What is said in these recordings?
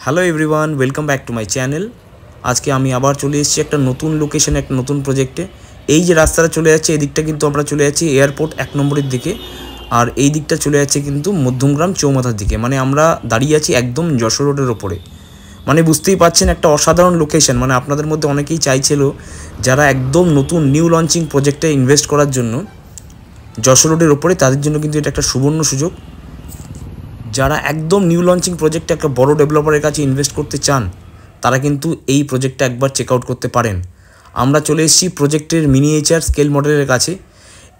Hello everyone, welcome back to my channel. আজকে আমি আবার চলে এসেছি একটা নতুন লোকেশনে, একটা নতুন প্রজেক্টে। এই যে রাস্তাটা চলে যাচ্ছে এই দিকটা কিন্তু আমরা চলে যাচ্ছি এয়ারপোর্ট 1 নম্বরের দিকে, আর এই দিকটা চলে যাচ্ছে কিন্তু মধ্যমগ্রাম চৌমাথার দিকে। মানে আমরা দাঁড়িয়ে আছি একদম যশোর রোডের ওপরে। মানে বুঝতেই পারছেন একটা অসাধারণ লোকেশন। মানে আপনাদের মধ্যে অনেকেই চাইছিল যারা একদম নতুন নিউ লঞ্চিং প্রজেক্টে ইনভেস্ট করার জন্য যশোর রোডের ওপরে, তাদের জন্য কিন্তু এটা একটা সুবর্ণ সুযোগ। যারা একদম নিউ লঞ্চিং প্রজেক্টে একটা বড় ডেভেলপারের কাছে ইনভেস্ট করতে চান তারা কিন্তু এই প্রজেক্টটা একবার চেক আউট করতে পারেন। আমরা চলে এসেছি প্রজেক্টের মিনিয়েচার স্কেল মডেলের কাছে।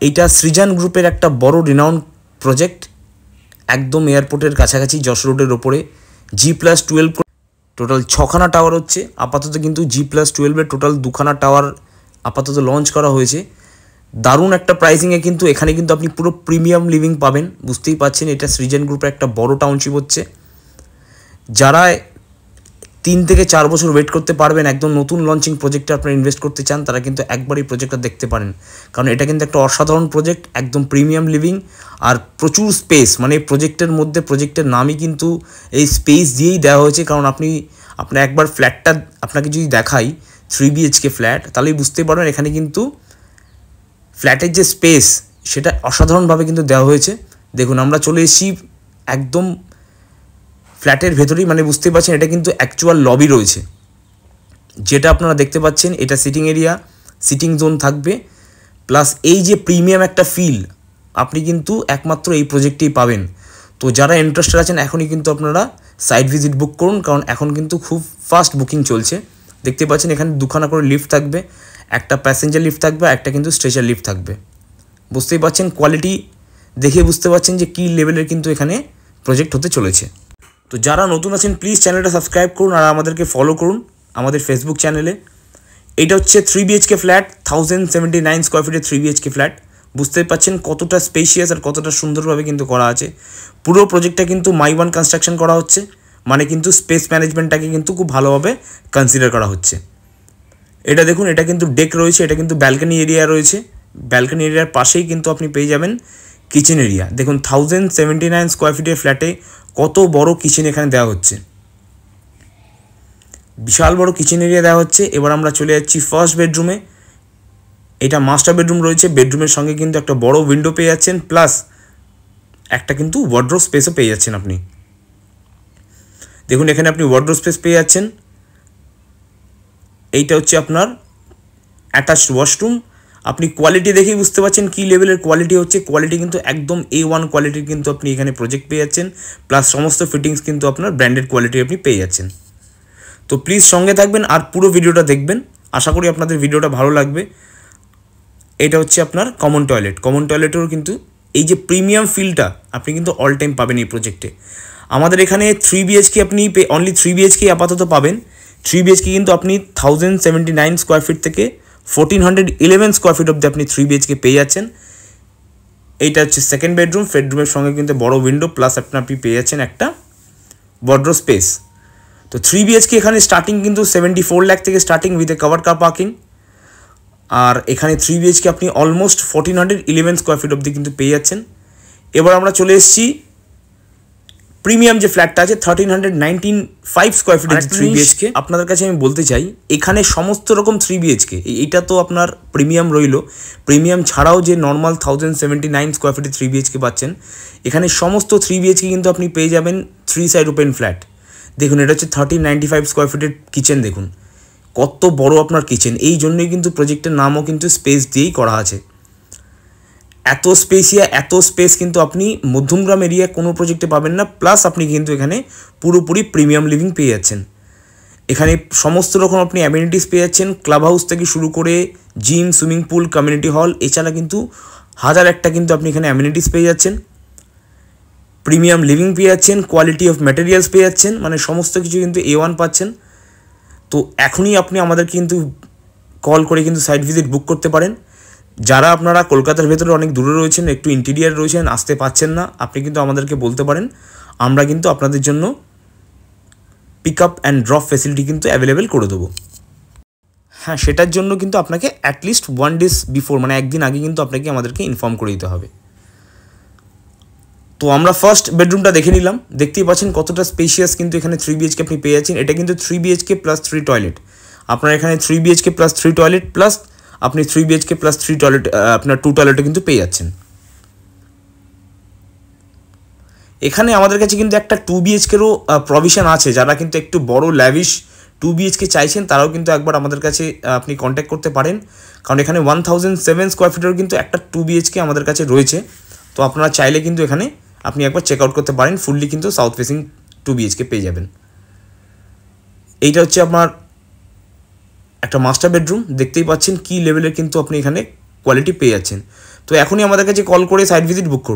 এইটা সৃজন গ্রুপের একটা বড় রিনাউন্ড প্রজেক্ট, একদম এয়ারপোর্টের কাছাকাছি যশোর রোডের ওপরে। G+12 টোটাল 6খানা টাওয়ার হচ্ছে আপাতত, কিন্তু G+12-এর টোটাল 2খানা টাওয়ার আপাতত লঞ্চ করা হয়েছে। দারুণ একটা প্রাইসিংয়ে কিন্তু এখানে কিন্তু আপনি পুরো প্রিমিয়াম লিভিং পাবেন। বুঝতেই পাচ্ছেন এটা সৃজন গ্রুপের একটা বড় টাউনশিপ হচ্ছে। যারা 3 থেকে 4 বছর ওয়েট করতে পারবেন, একদম নতুন লঞ্চিং প্রজেক্টে আপনারা ইনভেস্ট করতে চান, তারা কিন্তু একবার এই প্রজেক্টটা দেখতে পারেন। কারণ এটা কিন্তু একটা অসাধারণ প্রজেক্ট, একদম প্রিমিয়াম লিভিং আর প্রচুর স্পেস। মানে প্রজেক্টের মধ্যে প্রজেক্টের নামই কিন্তু এই স্পেস দিয়েই দেওয়া হয়েছে। কারণ আপনার একবার ফ্ল্যাটটা আপনাকে যদি দেখাই 3 BHK ফ্ল্যাট, তাহলেই বুঝতে পারবেন এখানে কিন্তু ফ্ল্যাটের যে স্পেস সেটা অসাধারণভাবে কিন্তু দেওয়া হয়েছে। দেখুন আমরা চলে এসেছি একদম ফ্ল্যাটের ভেতরেই। মানে বুঝতে পারছেন এটা কিন্তু অ্যাকচুয়াল লবি রয়েছে, যেটা আপনারা দেখতে পাচ্ছেন। এটা সিটিং এরিয়া, সিটিং জোন থাকবে, প্লাস এই যে প্রিমিয়াম একটা ফিল আপনি কিন্তু একমাত্র এই প্রজেক্টেই পাবেন। তো যারা ইন্টারেস্টেড আছেন এখনই কিন্তু আপনারা সাইট ভিজিট বুক করুন, কারণ এখন কিন্তু খুব ফাস্ট বুকিং চলছে। দেখতে পাচ্ছেন এখানে 2খানা করে লিফট থাকবে, একটা প্যাসেঞ্জার লিফট থাকবে, একটা কিন্তু স্ট্রেচার লিফট থাকবে। বুঝতেই পারছেন কোয়ালিটি দেখে বুঝতে পারছেন যে কী লেভেলের কিন্তু এখানে প্রজেক্ট হতে চলেছে। তো যারা নতুন আছেন প্লিজ চ্যানেলটা সাবস্ক্রাইব করুন আর আমাদেরকে ফলো করুন আমাদের ফেসবুক চ্যানেলে। এটা হচ্ছে 3 BHK ফ্ল্যাট, 1079 স্কোয়ার ফিটের 3 BHK ফ্ল্যাট। বুঝতেই পারছেন কতটা স্পেশিয়াস আর কতটা সুন্দরভাবে কিন্তু করা আছে। পুরো প্রজেক্টটা কিন্তু মাই ওয়ান কনস্ট্রাকশন করা হচ্ছে, মানে কিন্তু স্পেস ম্যানেজমেন্টটাকে কিন্তু খুব ভালোভাবে কনসিডার করা হচ্ছে। এটা দেখুন, এটা কিন্তু ডেক রয়েছে, এটা কিন্তু ব্যালকনি এরিয়া রয়েছে। ব্যালকনি এরিয়ার পাশেই কিন্তু আপনি পেয়ে যাবেন কিচেন এরিয়া। দেখুন 1079 স্কোয়ার ফিটের ফ্ল্যাটে কত বড় কিচেন এখানে দেওয়া হচ্ছে, বিশাল বড় কিচেন এরিয়া দেওয়া হচ্ছে। এবার আমরা চলে যাচ্ছি ফার্স্ট বেডরুমে। এটা মাস্টার বেডরুম রয়েছে, বেডরুমের সঙ্গে কিন্তু একটা বড় উইন্ডো পেয়ে যাচ্ছেন, প্লাস একটা কিন্তু ওয়ার্ডরোব স্পেসও পেয়ে যাচ্ছেন আপনি। দেখুন এখানে আপনি ওয়ার্ডরোব স্পেস পেয়ে যাচ্ছেন। এইটা হচ্ছে আপনার অ্যাটাচড ওয়াশরুম। আপনি কোয়ালিটি দেখেই বুঝতে পারছেন কী লেভেলের কোয়ালিটি হচ্ছে। কোয়ালিটি কিন্তু একদম A1 কোয়ালিটির কিন্তু আপনি এখানে প্রজেক্ট পেয়ে যাচ্ছেন, প্লাস সমস্ত ফিটিংস কিন্তু আপনার ব্র্যান্ডেড কোয়ালিটি আপনি পেয়ে যাচ্ছেন। তো প্লিজ সঙ্গে থাকবেন আর পুরো ভিডিওটা দেখবেন, আশা করি আপনাদের ভিডিওটা ভালো লাগবে। এটা হচ্ছে আপনার কমন টয়লেট। কমন টয়লেটেরও কিন্তু এই যে প্রিমিয়াম ফিলটা আপনি কিন্তু অল টাইম পাবেন এই প্রজেক্টে। আমাদের এখানে 3 BHK আপনি অনলি 3 BHK আপাতত পাবেন। 3 BHK কিন্তু আপনি 1079 স্কোয়ার ফিট থেকে 1411 স্কোয়ার ফিট অব্দি আপনি 3 BHK পেয়ে যাচ্ছেন। এইটা হচ্ছে সেকেন্ড বেডরুম। বেডরুমের সঙ্গে কিন্তু বড় উইন্ডো, প্লাস আপনি পেয়ে যাচ্ছেন একটা ওয়ার্ডরোব স্পেস। তো 3 BHK এখানে স্টার্টিং কিন্তু 74 লাখ থেকে starting with a cover car parking. আর এখানে 3 BHK আপনি অলমোস্ট 1411 স্কোয়ার ফিট অব্দি কিন্তু পেয়ে যাচ্ছেন। এবার আমরা চলে এসেছি প্রিমিয়াম যে ফ্ল্যাটটা আছে 1395 স্কোয়ার ফিটের 3 BHK। আপনাদের কাছে আমি বলতে চাই এখানে সমস্ত রকম 3 BHK, এইটা তো আপনার প্রিমিয়াম রইল, প্রিমিয়াম ছাড়াও যে নর্মাল 1079 স্কোয়ার ফিটের 3 BHK পাচ্ছেন, এখানে সমস্ত 3 BHK কিন্তু আপনি পেয়ে যাবেন 3 সাইড ওপেন ফ্ল্যাট। দেখুন এটা হচ্ছে 1395 স্কোয়ার ফিটের কিচেন। দেখুন কত বড় আপনার কিচেন। এই জন্যই কিন্তু প্রজেক্টের নামও কিন্তু স্পেস দিয়েই করা আছে। এত স্পেস কিন্তু আপনি মধ্যমগ্রাম এরিয়া কোনো প্রজেক্টে পাবেন না। প্লাস আপনি কিন্তু এখানে পুরোপুরি প্রিমিয়াম লিভিং পেয়ে যাচ্ছেন। এখানে সমস্ত রকম আপনি অ্যামিনিটিস পেয়ে যাচ্ছেন, ক্লাব হাউস থেকে শুরু করে gym, swimming pool, community hall, এছাড়া কিন্তু হাজার একটা কিন্তু আপনি এখানে অ্যামিনিটিস পেয়ে যাচ্ছেন, প্রিমিয়াম লিভিং পেয়ে যাচ্ছেন, কোয়ালিটি অফ ম্যাটেরিয়ালস পেয়ে যাচ্ছেন, মানে সমস্ত কিছু কিন্তু A1 পাচ্ছেন। তো এখনই আপনি আমাদের কিন্তু কল করে কিন্তু সাইট ভিজিট বুক করতে পারেন। যারা আপনারা কলকাতার ভেতরে অনেক দূরে রয়েছেন, একটু ইন্টিরিয়ার রয়েছেন, আসতে পারছেন না, আপনি কিন্তু আমাদেরকে বলতে পারেন, আমরা কিন্তু আপনাদের জন্য pick up and drop facility কিন্তু অ্যাভেলেবেল করে দেবো। হ্যাঁ, সেটার জন্য কিন্তু আপনাকে অ্যাটলিস্ট 1 ডেজ বিফোর, মানে একদিন আগে কিন্তু আপনাকে আমাদেরকে ইনফর্ম করে দিতে হবে। তো আমরা ফার্স্ট বেডরুমটা দেখে নিলাম, দেখতেই পাচ্ছেন কতটা স্পেশিয়াস কিন্তু এখানে 3 BHK আপনি পেয়ে যাচ্ছেন। এটা কিন্তু 3 BHK প্লাস 3 টয়লেট। আপনার এখানে 3 BHK প্লাস 3 টয়লেট প্লাস আপনি 3 BHK প্লাস 3 টয়লেট আপনার 2 টয়লেটে কিন্তু পেয়ে যাচ্ছেন। এখানে আমাদের কাছে কিন্তু একটা 2 BHKরও প্রভিশন আছে। যারা কিন্তু একটু বড় ল্যাভিশ 2 BHK চাইছেন তারাও কিন্তু একবার আমাদের কাছে আপনি কন্ট্যাক্ট করতে পারেন, কারণ এখানে 1007 স্কোয়ার ফিটের কিন্তু একটা 2 BHK আমাদের কাছে রয়েছে। তো আপনারা চাইলে কিন্তু এখানে আপনি একবার চেক আউট করতে পারেন, ফুললি কিন্তু সাউথ ফেসিং 2 BHK পেয়ে যাবেন। এইটা হচ্ছে আপনার একটা মাস্টার বেডরুম, দেখতেই পাচ্ছেন কি লেভেলের কিন্তু আপনি এখানে কোয়ালিটি পেয়ে যাচ্ছেন। তো এখনই আমাদের কাছে কল করে সাইট ভিজিট বুক করুন।